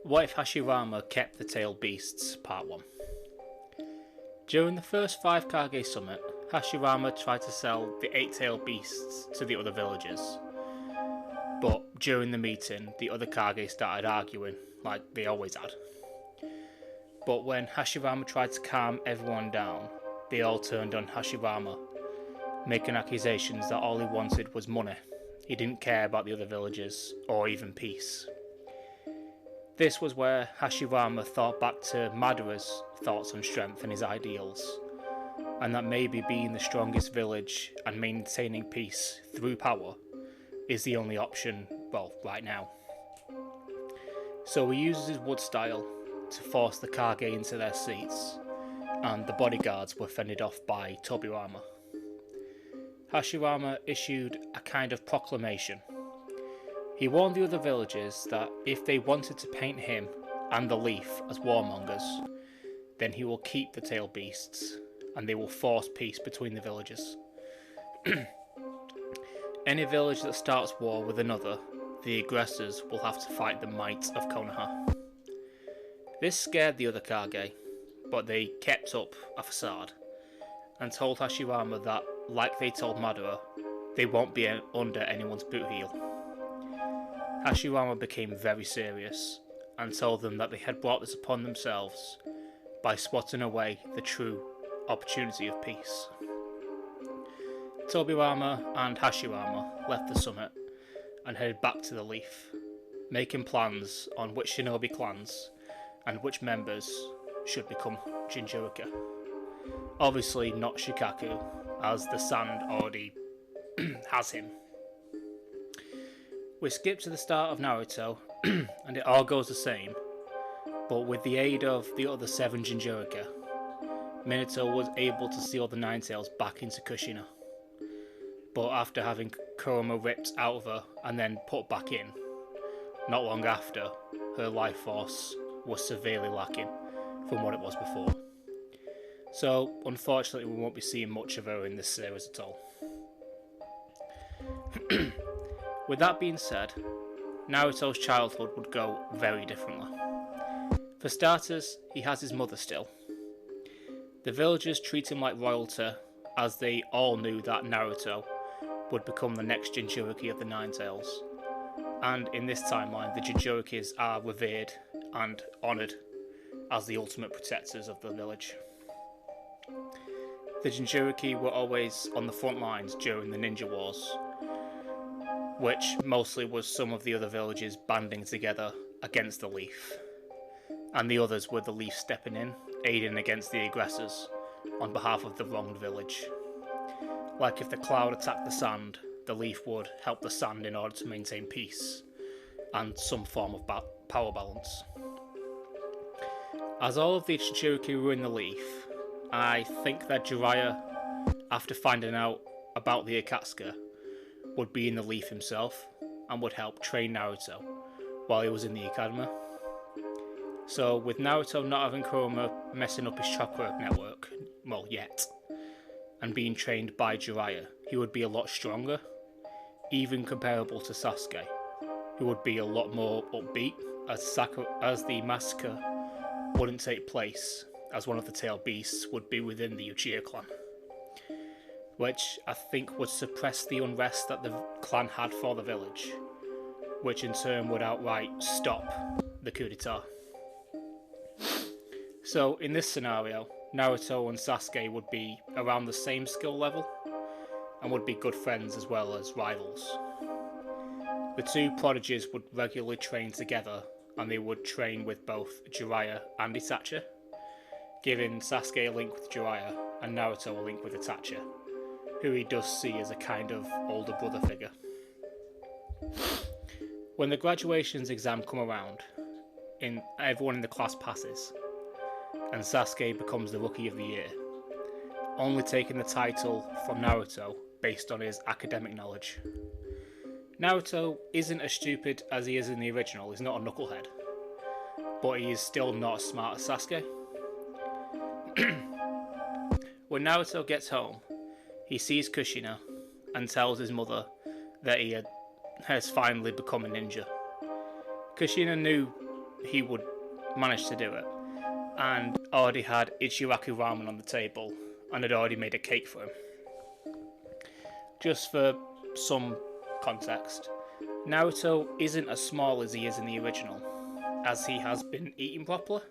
What if Hashirama kept the tailed beasts? Part 1. During the first 5 Kage summit, Hashirama tried to sell the 8-tailed beasts to the other villagers. But during the meeting, the other Kage started arguing, like they always had. But when Hashirama tried to calm everyone down, they all turned on Hashirama, making accusations that all he wanted was money. He didn't care about the other villagers, or even peace. This was where Hashirama thought back to Madara's thoughts on strength and his ideals, and that maybe being the strongest village and maintaining peace through power is the only option, well, right now. So he uses his wood style to force the Kage into their seats, and the bodyguards were fended off by Tobirama. Hashirama issued a kind of proclamation. He warned the other villagers that if they wanted to paint him and the leaf as warmongers, then he will keep the tailed beasts, and they will force peace between the villages. Any village that starts war with another, the aggressors will have to fight the might of Konoha. This scared the other Kage, but they kept up a facade, and told Hashirama that, like they told Madara, they won't be under anyone's boot heel. Hashirama became very serious, and told them that they had brought this upon themselves by swatting away the true opportunity of peace. Tobirama and Hashirama left the summit and headed back to the Leaf, making plans on which shinobi clans and which members should become Jinchuriki. Obviously not Shikaku, as the sand already has him. We skip to the start of Naruto, and it all goes the same, but with the aid of the other 7 Jinchuriki, Minato was able to steal the Nine Tails back into Kushina. But after having Kurama ripped out of her and then put back in, not long after, her life force was severely lacking from what it was before. So, unfortunately, we won't be seeing much of her in this series at all. With that being said, Naruto's childhood would go very differently. For starters, he has his mother still. The villagers treat him like royalty, as they all knew that Naruto would become the next Jinchuriki of the Nine Tails. And in this timeline, the Jinchurikis are revered and honoured as the ultimate protectors of the village. The Jinchuriki were always on the front lines during the Ninja Wars, which mostly was some of the other villages banding together against the Leaf, and the others were the Leaf stepping in, aiding against the aggressors on behalf of the wronged village. Like if the cloud attacked the sand, the Leaf would help the sand in order to maintain peace and some form of power balance. As all of the Jinchuriki were in the Leaf, I think that Jiraiya, after finding out about the Akatsuki, would be in the Leaf himself and would help train Naruto while he was in the academy. So with Naruto not having Kurama messing up his chakra network, well yet, and being trained by Jiraiya, he would be a lot stronger, even comparable to Sasuke, who would be a lot more upbeat as the massacre wouldn't take place, as one of the tailed beasts would be within the Uchiha clan, which I think would suppress the unrest that the clan had for the village, which in turn would outright stop the coup d'etat. So in this scenario, Naruto and Sasuke would be around the same skill level, and would be good friends as well as rivals. The two prodigies would regularly train together, and they would train with both Jiraiya and Itachi, giving Sasuke a link with Jiraiya and Naruto a link with Itachi, who he does see as a kind of older brother figure. When the graduations exam come around, everyone in the class passes, and Sasuke becomes the Rookie of the Year, only taking the title from Naruto based on his academic knowledge. Naruto isn't as stupid as he is in the original, he's not a knucklehead, but he is still not as smart as Sasuke. When Naruto gets home, he sees Kushina and tells his mother that he has finally become a ninja. Kushina knew he would manage to do it, and already had Ichiraku ramen on the table and had already made a cake for him. Just for some context, Naruto isn't as small as he is in the original, as he has been eating properly,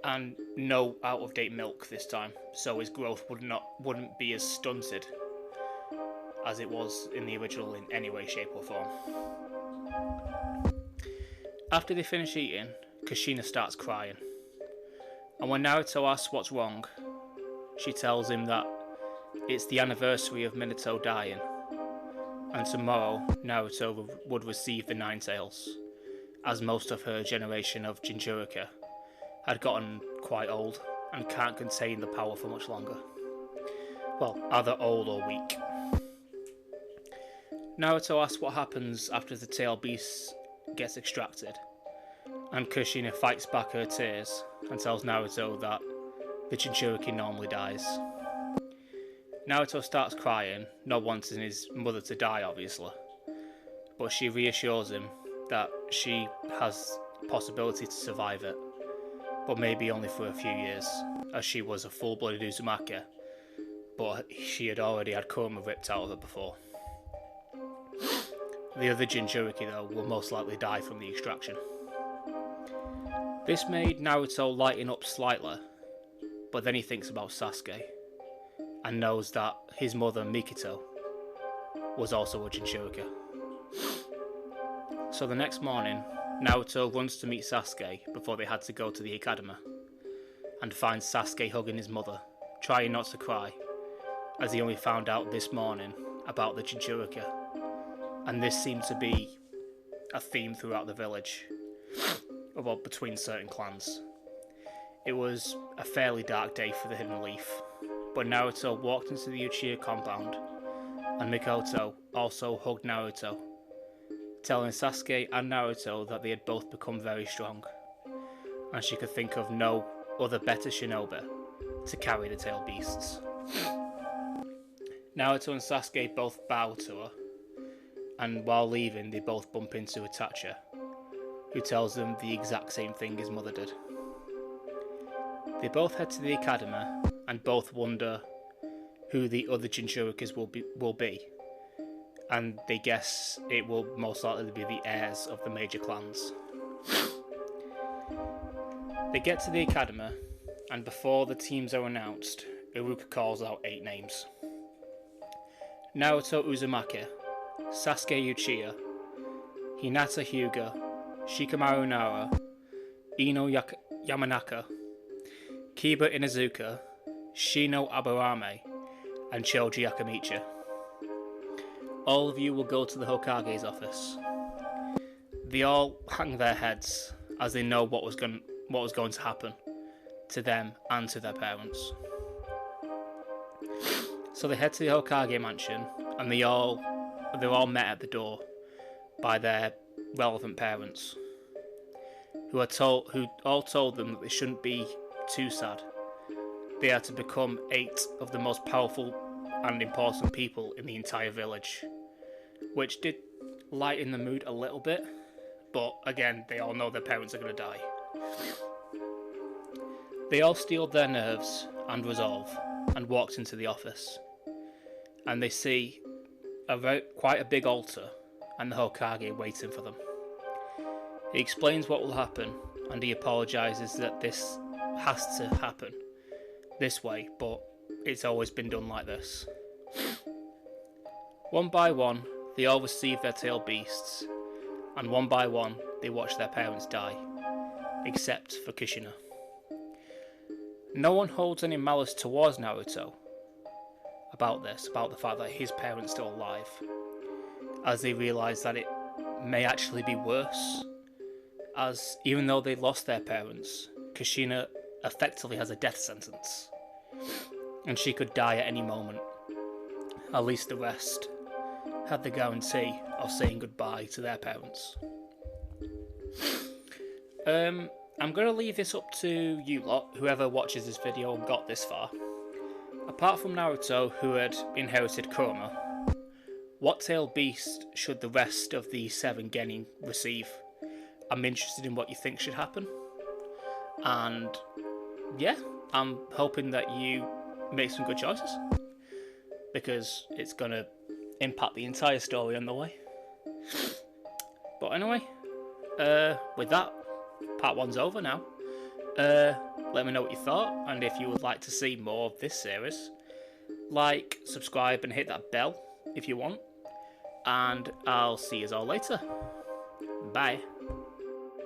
and no out-of-date milk this time, so his growth wouldn't be as stunted as it was in the original in any way, shape or form. After they finish eating, Kushina starts crying, and when Naruto asks what's wrong, she tells him that it's the anniversary of Minato dying, and tomorrow Naruto would receive the Nine Tails, as most of her generation of Jinchuriki had gotten quite old and can't contain the power for much longer. Well, either old or weak. Naruto asks what happens after the tail beast gets extracted, and Kushina fights back her tears and tells Naruto that the Jinchuriki normally dies. Naruto starts crying, not wanting his mother to die obviously, but she reassures him that she has the possibility to survive it, but maybe only for a few years, as she was a full-blooded Uzumaki, but she had already had Kurama ripped out of her before. The other Jinchuriki though will most likely die from the extraction. This made Naruto lighten up slightly, but then he thinks about Sasuke, and knows that his mother Mikito was also a Jinchuriki. So the next morning, Naruto runs to meet Sasuke before they had to go to the academy, and finds Sasuke hugging his mother, trying not to cry, as he only found out this morning about the Jinchuriki, and this seemed to be a theme throughout the village, well, between certain clans. It was a fairly dark day for the Hidden Leaf, but Naruto walked into the Uchiha compound, and Mikoto also hugged Naruto, telling Sasuke and Naruto that they had both become very strong, and she could think of no other better shinobi to carry the tail beasts. Naruto and Sasuke both bow to her, and while leaving they both bump into Itachi, who tells them the exact same thing his mother did. They both head to the academy and both wonder who the other Jinchurikis will be, and they guess it will most likely be the heirs of the major clans. They get to the academy, and before the teams are announced, Iruka calls out 8 names. Naruto Uzumaki, Sasuke Uchiha, Hinata Hyuga, Shikamaru Nara, Ino Yamanaka, Kiba Inazuka, Shino Aburame, and Choji Akamichi. All of you will go to the Hokage's office. They all hang their heads as they know what was going to happen to them and to their parents. So they head to the Hokage mansion, and they're all met at the door by their relevant parents, who all told them that they shouldn't be too sad. They are to become 8 of the most powerful and important people in the entire village, which did lighten the mood a little bit, but again, they all know their parents are going to die. They all steeled their nerves and resolve and walked into the office, and they see quite a big altar and the Hokage waiting for them. He explains what will happen, and he apologises that this has to happen this way, but it's always been done like this. One by one, they all receive their tail beasts, and one by one, they watch their parents die, except for Kushina. No one holds any malice towards Naruto about the fact that his parents are still alive, as they realise that it may actually be worse, as even though they lost their parents, Kushina effectively has a death sentence, and she could die at any moment. At least the rest had the guarantee of saying goodbye to their parents. I'm going to leave this up to you lot, whoever watches this video and got this far. Apart from Naruto, who had inherited Kurama, what tail beast should the rest of the 7 genin receive? I'm interested in what you think should happen. And yeah, I'm hoping that you make some good choices, because it's going to impact the entire story on the way. But anyway, with that, part one's over now. Let me know what you thought, and if you would like to see more of this series, like, subscribe, and hit that bell if you want. And I'll see you all later. Bye.